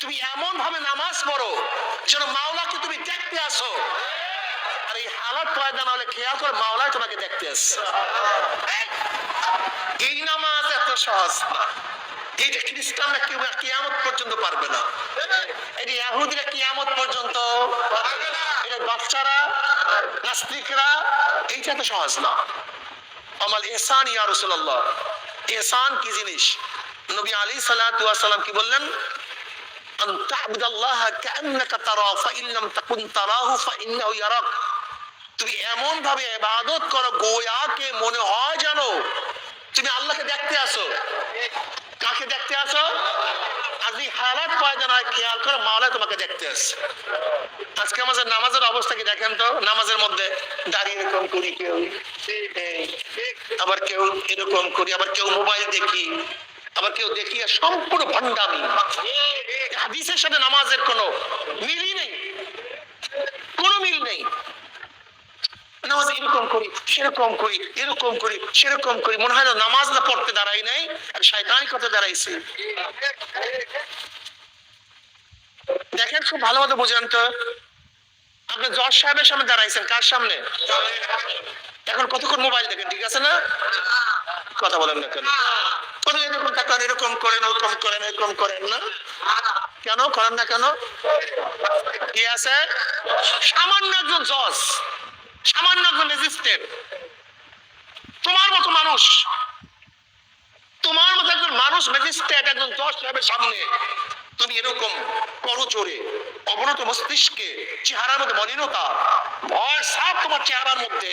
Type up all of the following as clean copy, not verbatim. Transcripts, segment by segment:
তুমি এমন ভাবে নামাজ পড়ো যেন মাওলাকে তুমি দেখতে আসো। আর এই হালাত পয়দা না হলে খেয়াল করে মাওলাই তোমাকে দেখতে আসছে। এই নামাজ এত সহজ না। এইটা খ্রিস্টানরা কেউ কিয়ামত পর্যন্ত পারবে না, এটা ইহুদিরা কিয়ামত পর্যন্ত, এটা বাচ্চারা নাস্তিকরা, এইটা তো সহজ না। আমাল ইহসান ইয়া রাসূলুল্লাহ, ইহসান কি জিনিস? নবী আলাইহিস সালাতু ওয়াস সালাম কি বললেন? আন তা'বুদাল্লাহা কাআন্নাকা তারাহু ফাইন লাম তাকুন তারাহু ফাইন্নাহু ইয়ারাক। তুমি এমন ভাবে ইবাদত করো গোয়াকে মনে হয় জানো তুমি আল্লাহকে দেখতে আসো। কাকে দেখতে আসো? আজকে হালাত পয়দা নয়, খেয়াল করে মাওলা তোমাকে দেখতে আসছে। আজকে আমাদের নামাজের অবস্থা কি দেখেন তো। নামাজের মধ্যে দাঁড়িয়ে এরকম করি, কেউ আবার কেউ এরকম করি, আবার কেউ মোবাইল দেখি, আবার কেউ দেখি সম্পূর্ণ ভণ্ডামি। হাদিসের সাথে নামাজের কোনো মিলই নেই, কোনো মিল নেই। নামাজ এরকম করি, সেরকম করি, এরকম করি, সেরকম করি, মনে হয় না নামাজ না পড়তে দাঁড়াই নাই, আর শয়তানি করতে দাঁড়াইছি। দেখেন খুব ভালো মতো বুঝেন তো, আপনি জজ সাহেবের সামনে দাঁড়াইছেন, কার সামনে? এখন কতক্ষণ মোবাইল দেখেন, ঠিক আছে না? কথা বলেন না কেন? এরকম করেন, ওরকম করেন, এরকম করেন না কেন? করেন না কেন? কি আছে? সামান্য একজন জজ, সামান্য একজন ম্যাজিস্ট্রেট, তোমার মতো মানুষ, তোমার মতো একজন মানুষ ম্যাজিস্ট্রেট, একজন জজ সাহেবের সামনে তুমি এরকম করো জোরে, অবনত মস্তিষ্কে, চেহারার মধ্যে মলিনতা, ভয় সাপ তোমার চেহারার মধ্যে,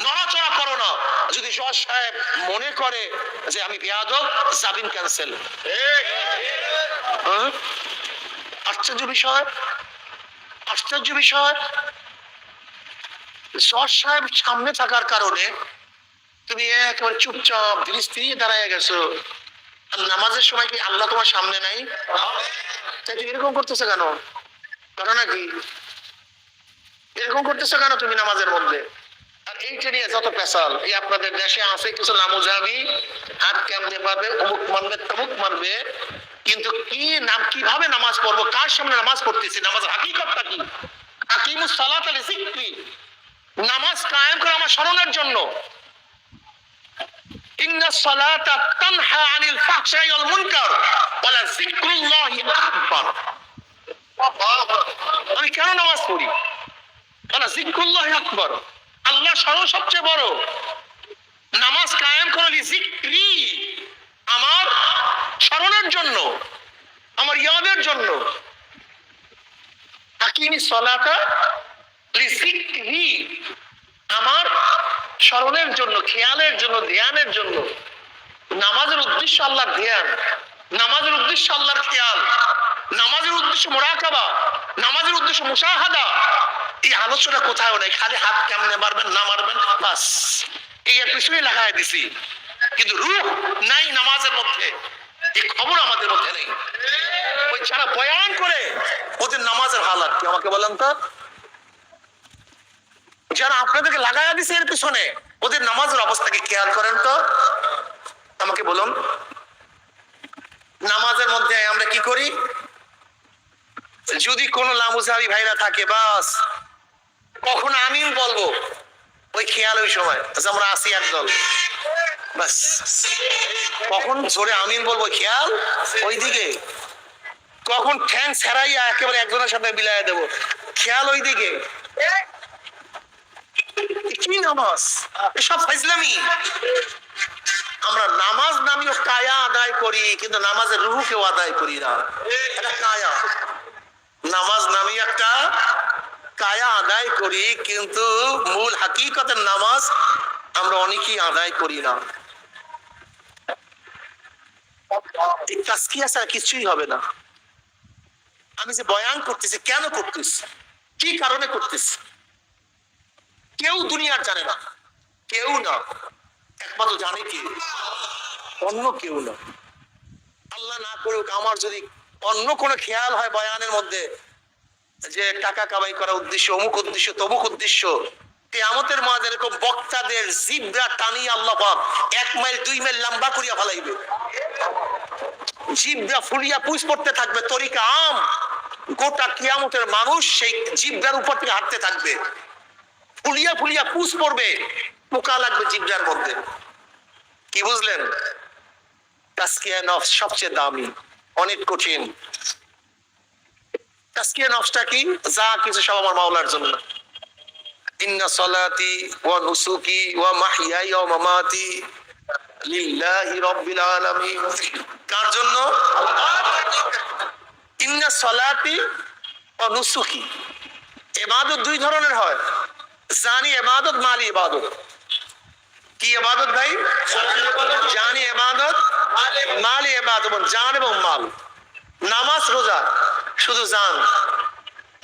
নড়াচড়া করো না। যদি জজ সাহেব মনে করে যে আমি বেয়াদব, জামিন ক্যান্সেল। আশ্চর্য বিষয়, আশ্চর্য বিষয়। জজ সাহেব সামনে থাকার কারণে তুমি একেবারে চুপচাপ ধীরে স্থির দাঁড়ায় গেছো। নামাজের সময় কি আল্লাহ তোমার সামনে নাই? তাই তুমি এরকম করতেছো কেন? ঘটনা কি? এরকম করতেছো কেন তুমি নামাজের মধ্যে? আর এইটা নিয়ে যত পেশাল, এই আপনাদের দেশে আছে কিছু লামুজাবি, হাত কেমনে পারবে, অমুক মানবে, তমুক মানবে, কিন্তু কি নাম, কিভাবে নামাজ পড়বো, কার সামনে নামাজ পড়তেছি, নামাজ হাকিকতটা কি? আকিমুস সালাতা লিযিকরি, নামাজ কায়েম করা আমার স্মরণের জন্য। ইন্নাস সালাতা তানহা আনিল ফাহশাই ওয়াল মুনকার ওয়া লাযিকরুল্লাহি আকবার। আমি কেন নামাজ পড়ি? ওয়া লাযিকরুল্লাহি আকবার, আল্লাহ স্মরণ সবচেয়ে বড়। নামাজ কায়েম করা লিযিকরি, আমার স্মরণের জন্য, আমার ইয়াদের জন্য। আকিমিস সালাতা লিযিকরি, আমার স্মরণের জন্য, খেয়ালের জন্য, ধ্যানের জন্য। নামাজের উদ্দেশ্য আল্লাহর ধ্যান, নামাজের উদ্দেশ্য আল্লাহর খেয়াল, নামাজের উদ্দেশ্য মুরাকাবা, নামাজের উদ্দেশ্য মুশাহাদা। এই আলোচনা কোথাও নেই, খালি হাত কেমনে মারবেন না মারবেন বাস, এই এর পিছনে লাগাই দিছি, কিন্তু রূহ নাই নামাজের মধ্যে। এই খবর আমাদের মধ্যে নেই। ওই যারা বয়ান করে ওদের নামাজের হালাত কি আমাকে বলেন তো? যারা আপনাদেরকে লাগাইয়া দিছে এর পিছনে, ওদের নামাজের অবস্থাকে খেয়াল করেন তো, আমাকে বলুন। নামাজের মধ্যে আমরা কি করি? যদি কোনো লামুজাবি ভাইরা থাকে, বাস কখন আমিন বলবো ওই খেয়াল, ওই সময় আমরা আসি একদল, বাস কখন জোরে আমিন বলবো খেয়াল ওই দিকে, কখন ঠ্যাং ছেড়াইয়া একেবারে একজনের সাথে বিলাইয়া দেবো খেয়াল ওই দিকে। কি নামাজ? এসব ফাইজলামি। আমরা নামাজ নামীয় কায়া আদায় করি, কিন্তু নামাজের রুহকেও আদায় করি না। এটা কায়া, নামাজ নামী একটা কায়া আদায় করি, কিন্তু মূল হাকিকতের নামাজ আমরা অনেকেই আদায় করি না। এই তাজকিয়া ছাড়া কিছুই হবে না। আমি যে বয়ান করতেছি, কেন করতেছি, কি কারণে করতেছি, কেউ দুনিয়ার জানে না, কেউ না, একমাত্র জানে কি? অন্য কেউ না। আল্লাহ না করুক আমার যদি অন্য কোনো খেয়াল হয় বয়ানের মধ্যে, যে টাকা কামাই করা উদ্দেশ্য, অমুক উদ্দেশ্য, তমুক উদ্দেশ্য, কিয়ামতের মাঝে এরকম বক্তাদের জিব্রা টানিয়ে আল্লাহ পাক 1 মাইল 2 মাইল লম্বা করিয়া ফেলাইবে। জিব্রা ফুলিয়া পুষ পড়তে থাকবে তরিকা আম, গোটা কিয়ামতের মানুষ সেই জিব্রার উপর থেকে হাঁটতে থাকবে, ফুলিয়া ফুলিয়া পুষ পড়বে, পোকা লাগবে জিব্রার মধ্যে। কি বুঝলেন? তাসকিয়া নফস সবচেয়ে দামি, অনেক কঠিন। তাসকিয়া নফসটা কি? যা কিছু সব আমার মাওলার জন্য। ইন্না সলাতি ওয়া নুসুকি ওয়া মাহইয়ায়া ওয়া মামাতি লিল্লাহি রাব্বিল আলামিন। কার জন্য? ইন্না সলাতি ওয়া নুসুকি। ইবাদত দুই ধরনের হয়, জানি ইবাদত, মালি ইবাদত। কি ইবাদত ভাই? জানি ইবাদত, মালি ইবাদত, জান এবং মাল। নামাজ রোজা শুধু জান,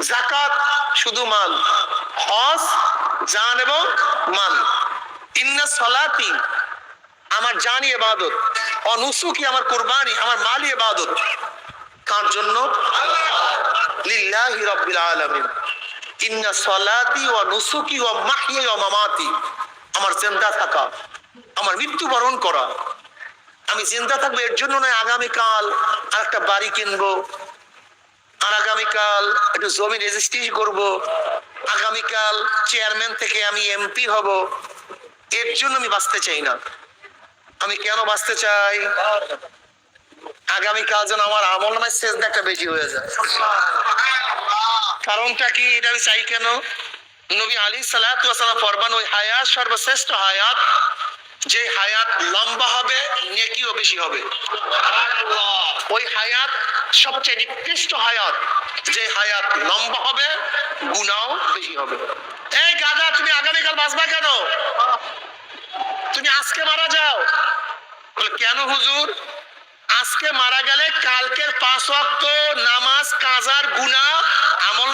যাকাত শুধু মাল, হজ জান এবং মাল। ইন্না সলাতি আমার জানি ইবাদত, ও নুসুকি আমার কুরবানি, আমার মালি ইবাদত। কার জন্য? লিল্লাহি রাব্বিল আলামিন। ইন্না সলাতি ওয়া নুসুকি ওয়া মাহইয়া ওয়া মামাতি, আমার জিন্দা থাকা, আমার মৃত্যুবরণ করা। আমি জিন্দা থাকবো এর জন্য নয় আগামীকাল আর একটা বাড়ি কিনবো, আর আগামীকাল একটু জমি রেজিস্ট্রি করব, আগামীকাল চেয়ারম্যান থেকে আমি এমপি হব, এর জন্য আমি বাঁচতে চাই না। আমি কেন বাঁচতে চাই? আগামীকাল যেন আমার আমল নামায় সেজদা একটা বেশি হয়ে যায়। কারণটা কি? এটা আমি চাই কেন? নবী আলাইহিস সালাতু ওয়াস সালাম ফরমান, ওই হায়াত সর্বশ্রেষ্ঠ হায়াত, যে হায়াত লম্বা হবে নেকিও বেশি হবে। ওই হায়াত সবচেয়ে নিকৃষ্ট হায়াত, যে হায়াত লম্বা হবে গুনাহ বেশি হবে। এই গাধা, তুমি আগামীকাল বাঁচবা কেন? তুমি আজকে মারা যাও। বলে কেন হুজুর? আজকে মারা গেলে কালকের 5 ওয়াক্ত নামাজ কাজার গুনাহ আমল